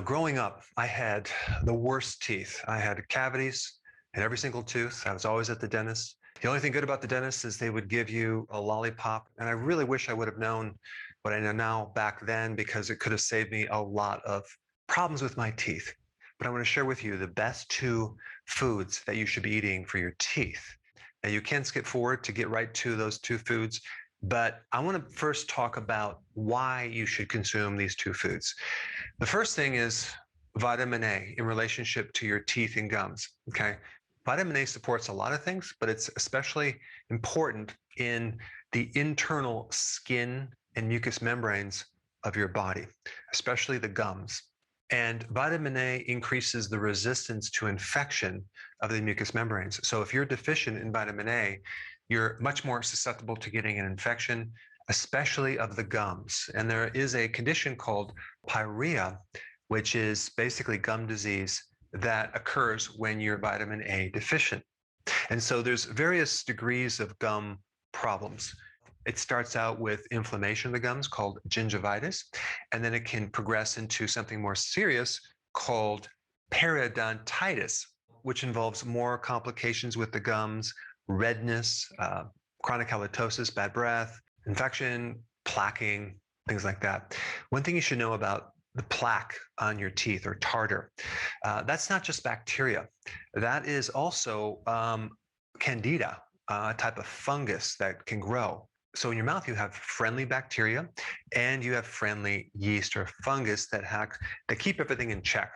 Growing up, I had the worst teeth. I had cavities in every single tooth. I was always at the dentist. The only thing good about the dentist is they would give you a lollipop. And I really wish I would have known what I know now back then, because it could have saved me a lot of problems with my teeth. But I want to share with you the best two foods that you should be eating for your teeth. Now, you can skip forward to get right to those two foods, but I want to first talk about why you should consume these two foods. The first thing is vitamin A in relationship to your teeth and gums. Okay. Vitamin A supports a lot of things, but it's especially important in the internal skin and mucous membranes of your body, especially the gums. And vitamin A increases the resistance to infection of the mucous membranes. So if you're deficient in vitamin A, you're much more susceptible to getting an infection, especially of the gums. And there is a condition called pyorrhea, which is basically gum disease that occurs when you're vitamin A deficient. And so there's various degrees of gum problems. It starts out with inflammation of the gums called gingivitis, and then it can progress into something more serious called periodontitis, which involves more complications with the gums, redness, chronic halitosis, bad breath, infection, plaquing, things like that. One thing you should know about the plaque on your teeth, or tartar, that's not just bacteria. That is also candida, a type of fungus that can grow. So in your mouth, you have friendly bacteria and you have friendly yeast or fungus that keep everything in check.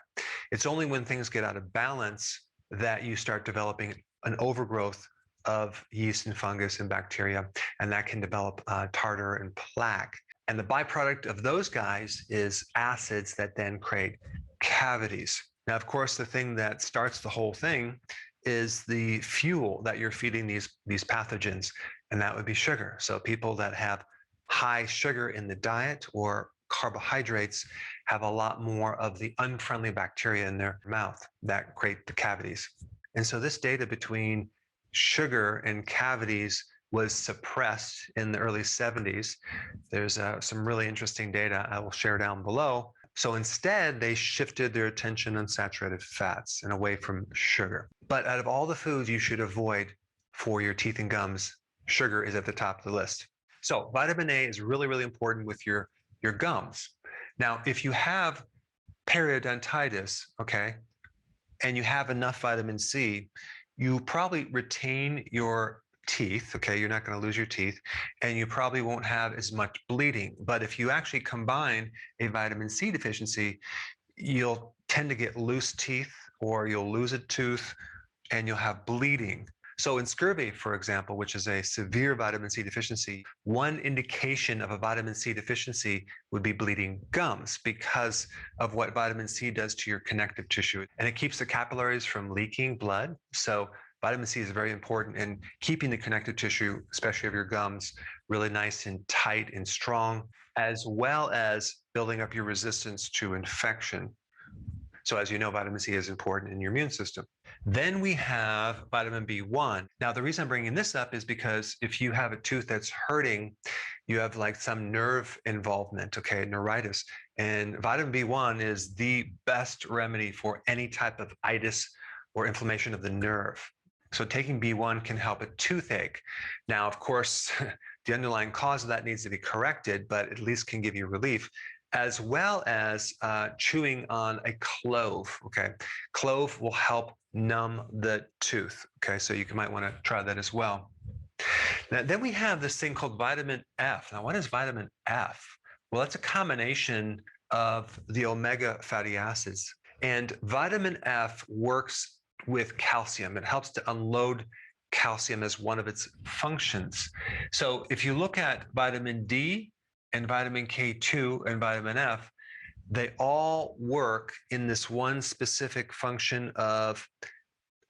It's only when things get out of balance that you start developing an overgrowth of yeast and fungus and bacteria, and that can develop tartar and plaque. And the byproduct of those guys is acids that then create cavities. Now, of course, the thing that starts the whole thing is the fuel that you're feeding these pathogens, and that would be sugar. So people that have high sugar in the diet or carbohydrates have a lot more of the unfriendly bacteria in their mouth that create the cavities. And so this data between sugar and cavities was suppressed in the early 70s. There's some really interesting data I will share down below. So instead, they shifted their attention on saturated fats and away from sugar. But out of all the foods you should avoid for your teeth and gums, sugar is at the top of the list. So vitamin A is really, really important with your gums. Now, if you have periodontitis, okay, and you have enough vitamin C, you probably retain your teeth, okay, you're not going to lose your teeth, and you probably won't have as much bleeding. But if you actually combine a vitamin C deficiency, you'll tend to get loose teeth, or you'll lose a tooth and you'll have bleeding. So in scurvy, for example, which is a severe vitamin C deficiency, one indication of a vitamin C deficiency would be bleeding gums, because of what vitamin C does to your connective tissue. And it keeps the capillaries from leaking blood. So vitamin C is very important in keeping the connective tissue, especially of your gums, really nice and tight and strong, as well as building up your resistance to infection. So as you know, vitamin C is important in your immune system. Then we have vitamin B1. Now, the reason I'm bringing this up is because if you have a tooth that's hurting, you have like some nerve involvement, okay, neuritis. And vitamin B1 is the best remedy for any type of itis or inflammation of the nerve. So taking B1 can help a toothache. Now, of course, the underlying cause of that needs to be corrected, but at least can give you relief, as well as chewing on a clove, okay? Clove will help numb the tooth, okay? So you might want to try that as well. Now, then we have this thing called vitamin F. Now, what is vitamin F? Well, it's a combination of the omega fatty acids. And vitamin F works with calcium. It helps to unload calcium as one of its functions. So if you look at vitamin D and vitamin K2 and vitamin F, they all work in this one specific function of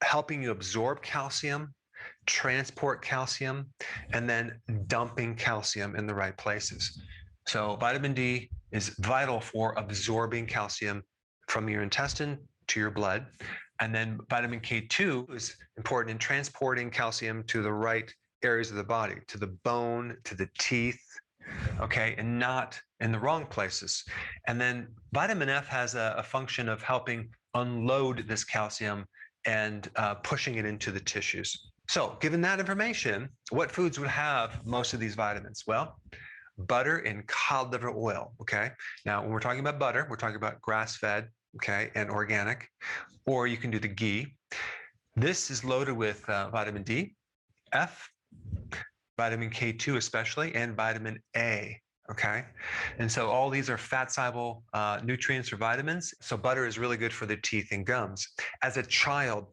helping you absorb calcium, transport calcium, and then dumping calcium in the right places. So vitamin D is vital for absorbing calcium from your intestine to your blood. And then vitamin K2 is important in transporting calcium to the right areas of the body, to the bone, to the teeth, okay, and not in the wrong places. And then vitamin F has a function of helping unload this calcium and pushing it into the tissues. So, given that information, what foods would have most of these vitamins? Well, butter and cod liver oil. Okay. Now, when we're talking about butter, we're talking about grass fed, okay, and organic, or you can do the ghee. This is loaded with vitamin D, F, vitamin K2 especially, and vitamin A. Okay. And so all these are fat soluble nutrients or vitamins. So butter is really good for the teeth and gums. As a child,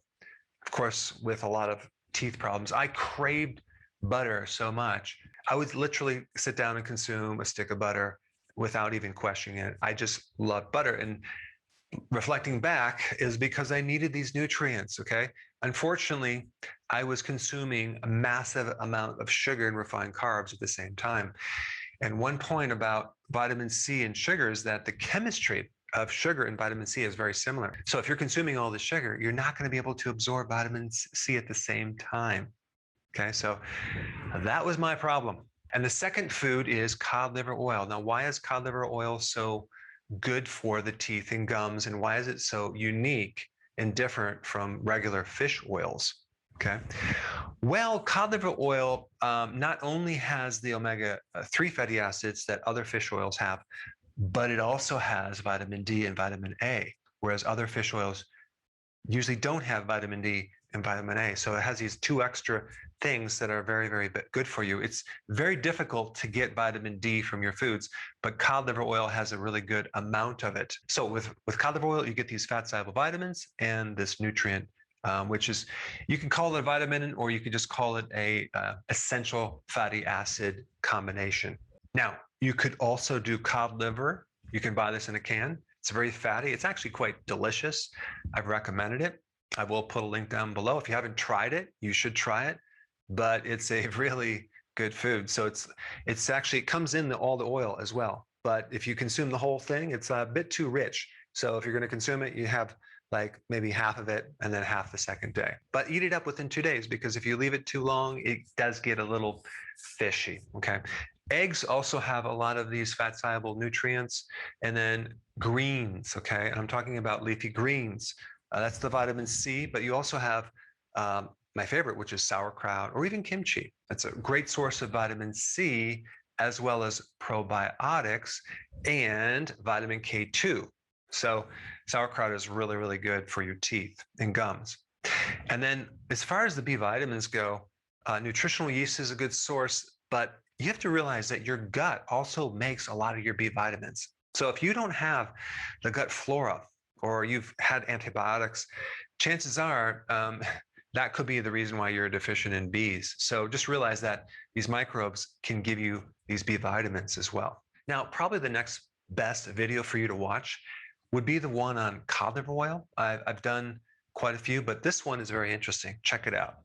of course, with a lot of teeth problems, I craved butter so much. I would literally sit down and consume a stick of butter without even questioning it. I just love butter. And reflecting back is because I needed these nutrients. Okay. Unfortunately, I was consuming a massive amount of sugar and refined carbs at the same time. And one point about vitamin C and sugar is that the chemistry of sugar and vitamin C is very similar. So if you're consuming all the sugar, you're not going to be able to absorb vitamin C at the same time. Okay, so that was my problem. And the second food is cod liver oil. Now, why is cod liver oil so good for the teeth and gums? And why is it so unique and different from regular fish oils? Okay. Well, cod liver oil not only has the omega-3 fatty acids that other fish oils have, but it also has vitamin D and vitamin A, whereas other fish oils usually don't have vitamin D and vitamin A. So it has these two extra things that are very, very good for you. It's very difficult to get vitamin D from your foods, but cod liver oil has a really good amount of it. So with cod liver oil, you get these fat soluble vitamins and this nutrient, which is, you can call it a vitamin, or you could just call it a essential fatty acid combination. Now, you could also do cod liver. You can buy this in a can. It's very fatty. It's actually quite delicious. I've recommended it. I will put a link down below. If you haven't tried it, you should try it. But it's a really good food. So it's actually, it comes in all the oil as well. But if you consume the whole thing, it's a bit too rich. So if you're going to consume it, you have like maybe half of it and then half the second day. But eat it up within 2 days, because if you leave it too long, it does get a little fishy. Okay. Eggs also have a lot of these fat soluble nutrients. And then greens. Okay. And I'm talking about leafy greens. That's the vitamin C, but you also have my favorite, which is sauerkraut or even kimchi. That's a great source of vitamin C, as well as probiotics and vitamin K2. So sauerkraut is really, really good for your teeth and gums. And then as far as the B vitamins go, nutritional yeast is a good source, but you have to realize that your gut also makes a lot of your B vitamins. So if you don't have the gut flora, or you've had antibiotics, chances are that could be the reason why you're deficient in Bs. So just realize that these microbes can give you these B vitamins as well. Now, probably the next best video for you to watch would be the one on cod liver oil. I've done quite a few, but this one is very interesting. Check it out.